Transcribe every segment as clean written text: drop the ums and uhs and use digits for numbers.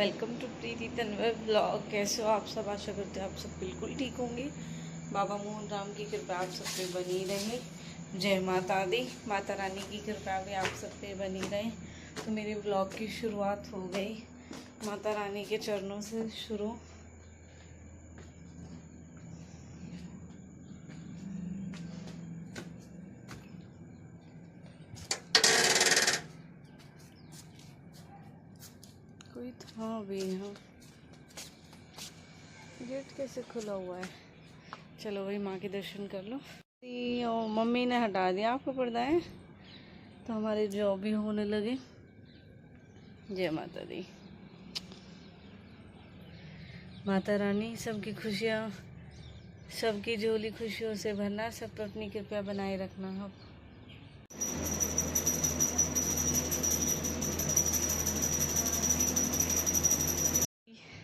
Welcome to Preeti Tanwar blog. कैसे हो आप सब? आशा करते हैं आप सब बिल्कुल ठीक होंगे। बाबा मोहन राम की कृपा आप सब पे बनी रहे। जय माता दी। माता रानी की कृपा भी आप सब पे बनी रहे। तो मेरे ब्लॉग की शुरुआत हो गई माता रानी के चरणों से शुरू। कोई था भी यहाँ, गेट कैसे खुला हुआ है? चलो वही माँ के दर्शन कर लो। और मम्मी ने हटा दिया आपको पर्दा है तो हमारे जॉब भी होने लगे। जय माता दी। माता रानी सबकी खुशियाँ, सबकी झोली खुशियों से भरना, सब पर अपनी कृपा बनाए रखना। आप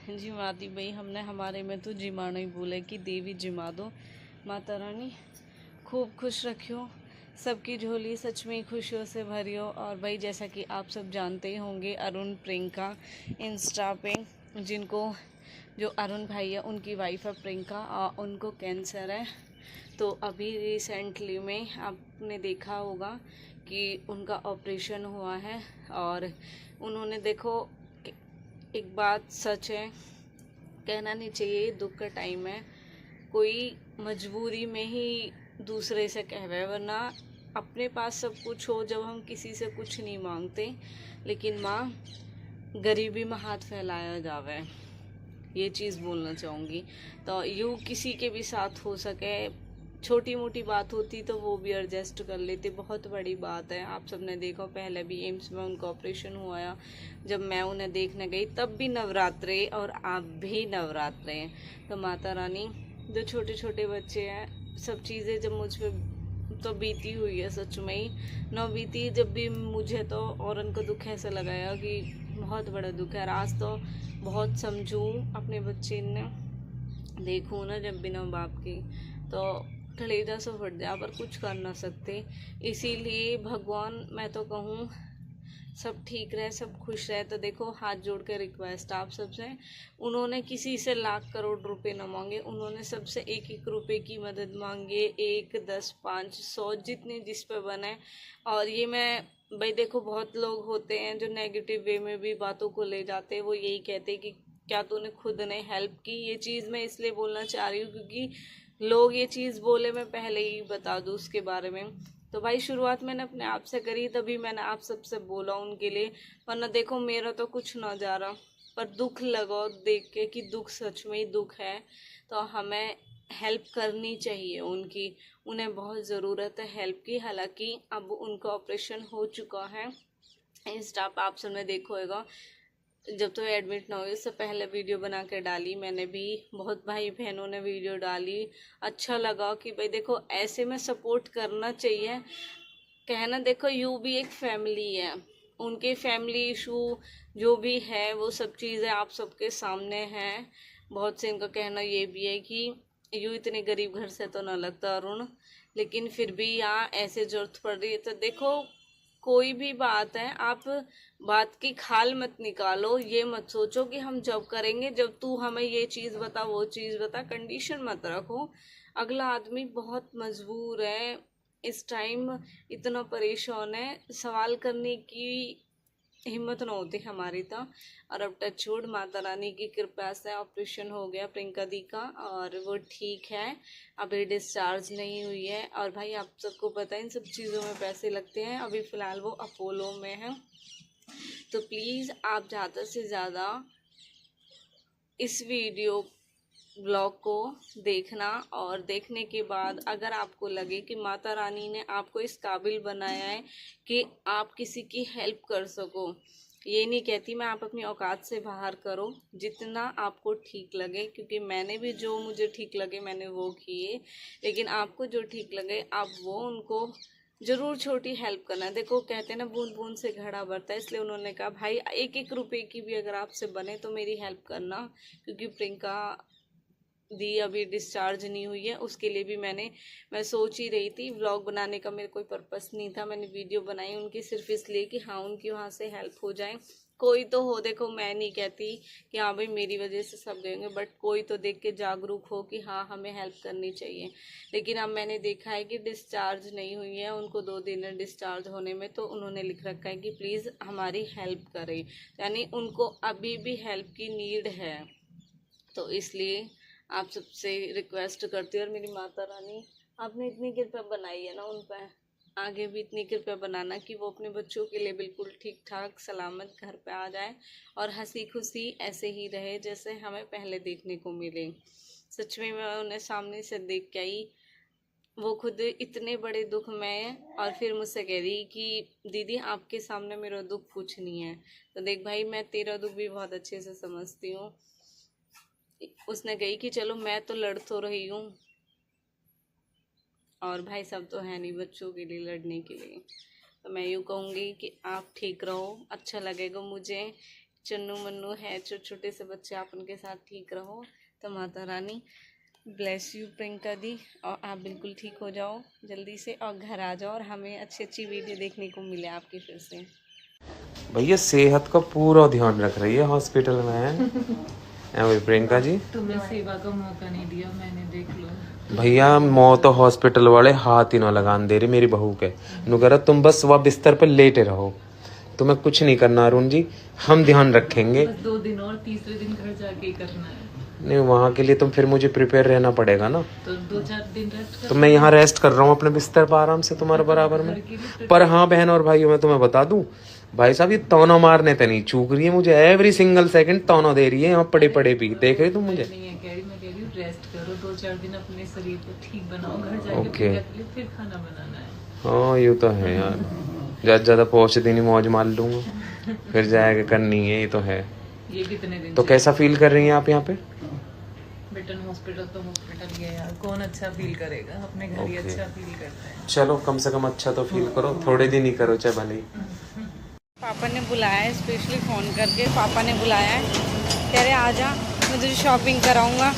जिमा दी भाई, हमने हमारे में तो जिमाना ही बोले कि देवी जिमा दो। माता रानी खूब खुश रखियो, सबकी झोली सच में खुशियों से भरियो। और भाई जैसा कि आप सब जानते ही होंगे, अरुण प्रियंका इंस्टा पे, जिनको जो अरुण भाई है उनकी वाइफ है प्रियंका, उनको कैंसर है। तो अभी रिसेंटली में आपने देखा होगा कि उनका ऑपरेशन हुआ है। और उन्होंने देखो, एक बात सच है, कहना नहीं चाहिए, दुख का टाइम है, कोई मजबूरी में ही दूसरे से कहवे, वरना अपने पास सब कुछ हो, जब हम किसी से कुछ नहीं मांगते, लेकिन माँ गरीबी में हाथ फैलाया जावे, ये चीज़ बोलना चाहूँगी। तो यूँ किसी के भी साथ हो सके, छोटी मोटी बात होती तो वो भी एडजस्ट कर लेते, बहुत बड़ी बात है। आप सबने देखा पहले भी एम्स में उनका ऑपरेशन हुआ, जब मैं उन्हें देखने गई तब भी नवरात्रे, और आप भी नवरात्रे हैं। तो माता रानी, जो छोटे छोटे बच्चे हैं, सब चीज़ें जब मुझ पर तो बीती हुई है, सच में ही न बीती जब भी मुझे, तो और उनको दुख ऐसा लगाया कि बहुत बड़ा दुख है। आज तो बहुत समझूँ अपने बच्चे ने, देखूँ ना जब बिना बाप की तो कलेजा से फट जाए, पर कुछ कर ना सकते। इसीलिए भगवान, मैं तो कहूँ सब ठीक रहे, सब खुश रहे। तो देखो, हाथ जोड़ के रिक्वेस्ट आप सबसे, उन्होंने किसी से लाख करोड़ रुपए न मांगे, उन्होंने सबसे एक एक रुपए की मदद मांगे, 1, 10, 5, 100, जितने जिस पे बने। और ये मैं भाई देखो, बहुत लोग होते हैं जो नेगेटिव वे में भी बातों को ले जाते हैं, वो यही कहते हैं कि क्या तूने खुद ने हेल्प की। ये चीज़ मैं इसलिए बोलना चाह रही हूँ क्योंकि लोग ये चीज़ बोले, मैं पहले ही बता दूँ उसके बारे में। तो भाई शुरुआत मैंने अपने आप से करी, तभी मैंने आप सबसे बोला उनके लिए, वरना देखो मेरा तो कुछ ना जा रहा, पर दुख लगा देख के कि दुख सच में ही दुख है। तो हमें हेल्प करनी चाहिए उनकी, उन्हें बहुत ज़रूरत है हेल्प की। हालांकि अब उनका ऑपरेशन हो चुका है। इंस्टा पर आप सबने देखा होगा, जब तो एडमिट ना हुई उससे पहले वीडियो बना के डाली मैंने भी, बहुत भाई बहनों ने वीडियो डाली। अच्छा लगा कि भाई देखो, ऐसे में सपोर्ट करना चाहिए। कहना देखो, यू भी एक फैमिली है, उनके फैमिली इशू जो भी है वो सब चीज़ें आप सबके सामने हैं। बहुत से इनका कहना ये भी है कि यू इतने गरीब घर से तो ना लगता अरुण, लेकिन फिर भी यहाँ ऐसे जरूरत पड़ रही है। तो देखो, कोई भी बात है, आप बात की खाल मत निकालो, ये मत सोचो कि हम जब करेंगे, जब तू हमें ये चीज़ बता, वो चीज़ बता, कंडीशन मत रखो। अगला आदमी बहुत मजबूर है इस टाइम, इतना परेशान है, सवाल करने की हिम्मत न होती हमारी तो। और अब टचवुड, माता रानी की कृपा से ऑपरेशन हो गया प्रियंका दी का, और वो ठीक है, अभी डिस्चार्ज नहीं हुई है। और भाई आप सबको पता है इन सब चीज़ों में पैसे लगते हैं, अभी फ़िलहाल वो अपोलो में है। तो प्लीज़ आप ज़्यादा से ज़्यादा इस वीडियो ब्लॉग को देखना, और देखने के बाद अगर आपको लगे कि माता रानी ने आपको इस काबिल बनाया है कि आप किसी की हेल्प कर सको, ये नहीं कहती मैं आप अपनी औकात से बाहर करो, जितना आपको ठीक लगे, क्योंकि मैंने भी जो मुझे ठीक लगे मैंने वो किए, लेकिन आपको जो ठीक लगे आप वो उनको ज़रूर छोटी हेल्प करना। देखो कहते हैं ना, बूंद बूंद से घड़ा भरता है, इसलिए उन्होंने कहा भाई 1 1 रुपए की भी अगर आपसे बने तो मेरी हेल्प करना, क्योंकि प्रियंका दी अभी डिस्चार्ज नहीं हुई है, उसके लिए भी मैं सोच ही रही थी। व्लॉग बनाने का मेरे कोई पर्पस नहीं था, मैंने वीडियो बनाई उनकी सिर्फ इसलिए कि हाँ उनकी वहाँ से हेल्प हो जाए। कोई तो हो, देखो मैं नहीं कहती कि हाँ भाई मेरी वजह से सब गएंगे, बट कोई तो देख के जागरूक हो कि हाँ हमें हेल्प करनी चाहिए। लेकिन अब मैंने देखा है कि डिस्चार्ज नहीं हुई है, उनको 2 दिन है डिस्चार्ज होने में, तो उन्होंने लिख रखा है कि प्लीज़ हमारी हेल्प करें, यानी उनको अभी भी हेल्प की नीड है। तो इसलिए आप सबसे रिक्वेस्ट करती हूँ, और मेरी माता रानी आपने इतनी कृपा बनाई है ना उन पर, आगे भी इतनी कृपया बनाना कि वो अपने बच्चों के लिए बिल्कुल ठीक ठाक सलामत घर पे आ जाए और हंसी खुशी ऐसे ही रहे जैसे हमें पहले देखने को मिले। सच में मैं उन्हें सामने से देख के आई, वो खुद इतने बड़े दुख में, और फिर मुझसे कह रही कि दीदी आपके सामने मेरा दुख कुछ नहीं है। तो देख भाई मैं तेरा दुख भी बहुत अच्छे से समझती हूँ। उसने कही कि चलो मैं तो लड़ तो रही हूँ, और भाई सब तो है नहीं बच्चों के लिए लड़ने के लिए। तो मैं यूँ कहूँगी कि आप ठीक रहो, अच्छा लगेगा मुझे। चन्नू मन्नू है छोटे छोटे से बच्चे, आप उनके साथ ठीक रहो। तो माता रानी ब्लेस यू प्रियंका दी, और आप बिल्कुल ठीक हो जाओ जल्दी से और घर आ जाओ, और हमें अच्छी अच्छी वीडियो देखने को मिले आपकी फिर से। भैया सेहत का पूरा ध्यान रख रही है हॉस्पिटल में है प्रियंका जी। तुम्हें सेवा का मौका नहीं दिया मैंने, देख लो भैया मौत तो हॉस्पिटल वाले हाथ ही ना लगान दे रहे मेरी बहू के। नु कह रहा तुम बस वह बिस्तर पर लेटे रहो, तुम्हें कुछ नहीं करना अरुण जी, हम ध्यान रखेंगे। बस 2 दिन और तीसरे दिन घर जाके ही करना है। नहीं वहाँ के लिए तो फिर मुझे प्रिपेयर रहना पड़ेगा ना, तो 2-4 दिन रेस्ट कर। तो मैं यहाँ रेस्ट कर रहा हूँ अपने बिस्तर पर आराम से तुम्हारे बराबर में। पर हाँ बहन और भाइयों मैं तुम्हें बता दूं, भाई साहब ये तौना मारने तो नहीं चूक रही है, मुझे एवरी सिंगल सेकंड तौना दे रही है यहाँ पड़े पड़े भी। देख रही तुम मुझे? नहीं है कह रही, मैं कह रही हूँ रेस्ट करो 2-4 दिन, अपने शरीर को ठीक बनाओ, घर जाके ओके। फिर खाना बनाना है। हाँ ये तो है यार, ज्यादा पहुँच दिन मौज मार लूंगा, फिर जाएगा करनी है, ये तो है। ये कितने दिन तो कैसा फील कर रही हैं आप यहाँ पे? बेटन हॉस्पिटल तो हॉस्पिटल ही है यार, कौन अच्छा फील करेगा, अपने घर ही अच्छा फील करते हैं। चलो कम से कम अच्छा तो फील करो, थोड़े दिन ही करो चाहे भले ही। पापा ने बुलाया है, स्पेशली फ़ोन करके पापा ने बुलाया है, कह रहे आ जा मैं तुझे शॉपिंग कराऊंगा।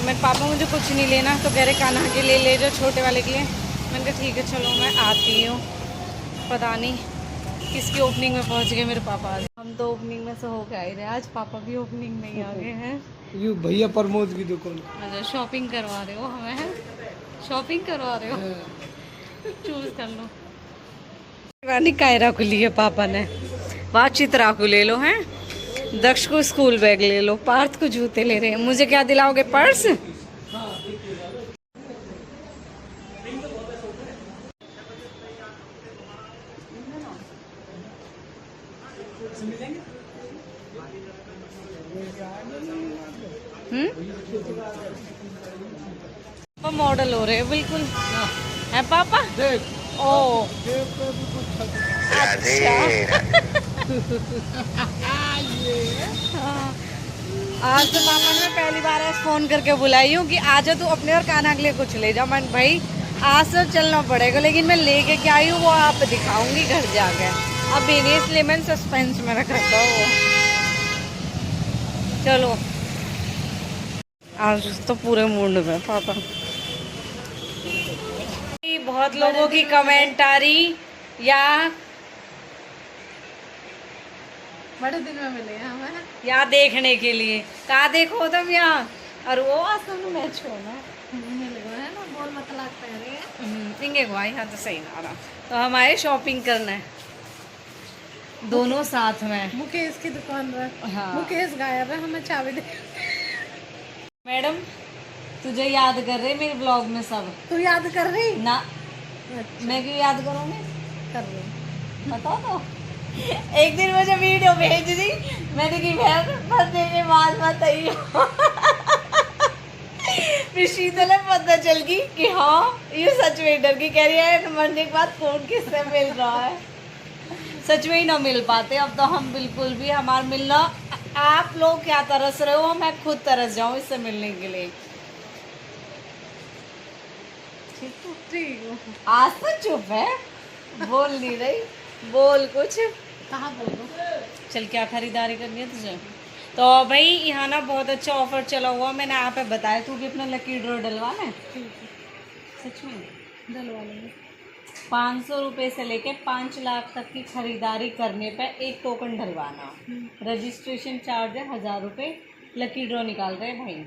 मैं पापा मुझे कुछ नहीं लेना, तो कह रहे कान्हा के लिए ले जाओ, छोटे वाले के लिए। मैंने कहा ठीक है चलो मैं आती हूँ। पता नहीं किसकी ओपनिंग में पहुँच गए मेरे पापा। आज हम तो ओपनिंग में से होकर आए थे, आज पापा भी ओपनिंग में ही आ गए हैं। यू भैया प्रमोद की दुकान। अच्छा शॉपिंग करवा रहे हो हमें, शॉपिंग करवा रहे हो, चूज कर लो। रानी कायरा को लिए पापा ने, वहाँ चित्रा को ले लो हैं, दक्ष को स्कूल बैग ले लो, पार्थ को जूते ले रहे हैं, मुझे क्या दिलाओगे पर्स? पापा मॉडल हो रहे हैं बिल्कुल, है पापा? ओ अच्छा आज तो पापा ने पहली बार ऐसे फोन करके बुलाई हूँ कि आज तू अपने और कान्हा के लिए कुछ ले जा। मैं भाई आज तो चलना पड़ेगा, लेकिन मैं लेके क्या आई हूँ वो आप दिखाऊंगी घर जाके। अब इसलिए मैंने सस्पेंस में रख रखा वो। चलो आज तो पूरे मूड में पापा। बहुत लोगों की कमेंट आ रही या बड़े दिन में मिले हैं हमें यहाँ देखने के लिए, कहाँ देखो तुम यहाँ, और वो आसमान मैच हो ना मिल गए हैं ना, बोल मतलब पह रहे हैं इंगे को यहाँ तो सही ना रहा। तो हमारे शॉपिंग करना है दोनों साथ में। मुकेश की दुकान पर। हाँ मुकेश गायब है, हमें चाबी दे। मैडम तुझे याद कर रहे मेरे ब्लॉग में सब। तू याद कर रही ना मैं क्यों याद करूँगी, कर रही बताओ तो। एक दिन मुझे वीडियो भेज दी, मैंने की बहन बर्थडे के बाद बताई फिर शीतल पता चल गई कि हाँ ये सच में डर की, कह रही है मरने के बाद कौन किससे मिल रहा है। सच में ही ना मिल पाते अब तो हम बिल्कुल भी, हमारा मिलना, आप लोग क्या तरस रहे हो, मैं खुद तरस जाऊं इससे मिलने के लिए। आज तो चुप है, बोल नहीं रही, बोल कुछ। कहाँ बोलो। चल क्या खरीदारी करनी है तुझे? तो भाई यहाँ ना बहुत अच्छा ऑफर चला हुआ, मैंने आप पे बताया तू कि अपना लकी ड्रॉ डलवाना है। सच में डलवा लेंगे। 500 रुपये से लेके 5 लाख तक की खरीदारी करने पे एक टोकन डलवाना। रजिस्ट्रेशन चार्ज है 1000 रुपये। लकी ड्रॉ निकाल रहे हैं भाई,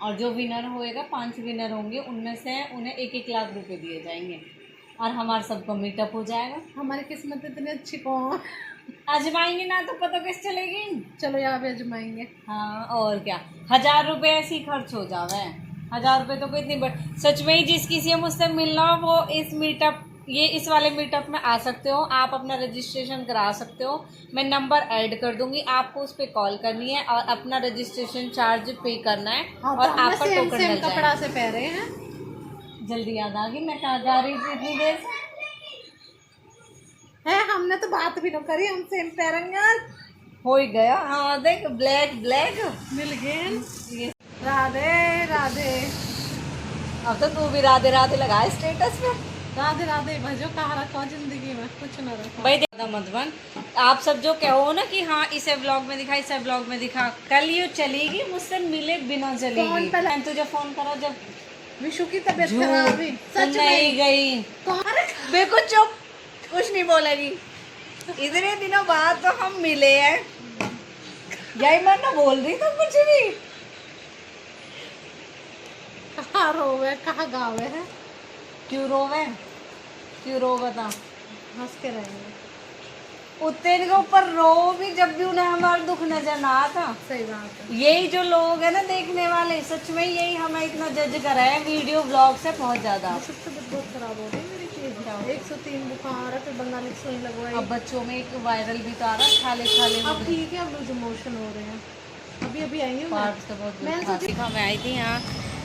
और जो विनर होएगा 5 विनर होंगे, उनमें से उन्हें 1-1 लाख रुपए दिए जाएंगे और हमारा सबका मीटअप हो जाएगा। हमारी किस्मत इतनी अच्छी कौन, आजमाएंगे ना तो पता कैसे चलेगी। चलो यहाँ पे आजमाएंगे। हाँ और क्या, 1000 रुपये ऐसे ही खर्च हो जावे। 1000 रुपये तो कोई इतनी सच में ही जिस किसी से मुझसे मिलना हो वो इस वाले मीटअप में आ सकते हो। आप अपना रजिस्ट्रेशन करा सकते हो, मैं नंबर ऐड कर दूंगी, आपको उस पर कॉल करनी है और अपना रजिस्ट्रेशन चार्ज पे करना है। हाँ, और तो आपका टोकन मिल जाएगा। कपड़ा से पहरे हैं। जल्दी याद आ गई, मैं कहाँ जा रही थी इतनी देर से। है हमने तो बात भी नहीं करी, हम सेम पहरेंगे। हो ही गया। हाँ देख, ब्लैक ब्लैक मिल गए। ये राधे राधे। अब तो तू भी राधे राधे लगाए स्टेटस में। राधे राधे भजो, कहाँ रखो जिंदगी में, कुछ न रखो भाई। ज़्यादा मत बन, आप सब जो कहो ना कि हाँ इसे व्लॉग में दिखा, इसे व्लॉग में दिखा, कल ये चलेगी मुझसे मिले बिना चलेगी। मैंने तुझे फोन करा जब विशु की तबीयत खराब है। सच नहीं गई। बिल्कुल चुप, कुछ नहीं बोलेगी। इतने दिनों बाद तो हम मिले हैं, यही मैं ना बोल रही तो कुछ भी। कहाँ रोवे, कहाँ गावे है, क्यों रोवे, क्यों रो बता। हंस के रहेंगे। उतने के ऊपर रो भी जब भी उन्हें हमारा दुख नजर ना आता। सही बात है। यही जो लोग है ना देखने वाले, सच में यही हमें इतना जज कर रहे हैं वीडियो ब्लॉग से बहुत ज्यादा। सबसे बहुत खराब हो गई मेरी चीज। 103 बुखार है, फिर बंगाली सुई लगवाई। अब बच्चों में एक वायरल भी तो आ रहा है, खाले खाले अब ठीक है, अब मुझे मोशन हो रहे हैं। अभी अभी आई हूँ पार्ट्स तो बहुत मैं देखा। मैं आई थी यहाँ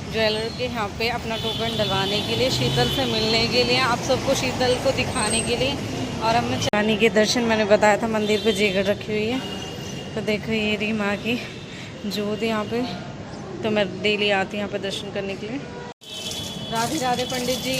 ज्वेलर के यहाँ पे अपना टोकन डलवाने के लिए, शीतल से मिलने के लिए, आप सबको शीतल को दिखाने के लिए। और हमने रानी के दर्शन, मैंने बताया था मंदिर पे जेगर रखी हुई है, तो देखो ये रही माँ की जोत यहाँ पे। तो मैं डेली आती हूँ यहाँ पे दर्शन करने के लिए। राधे राधे पंडित जी।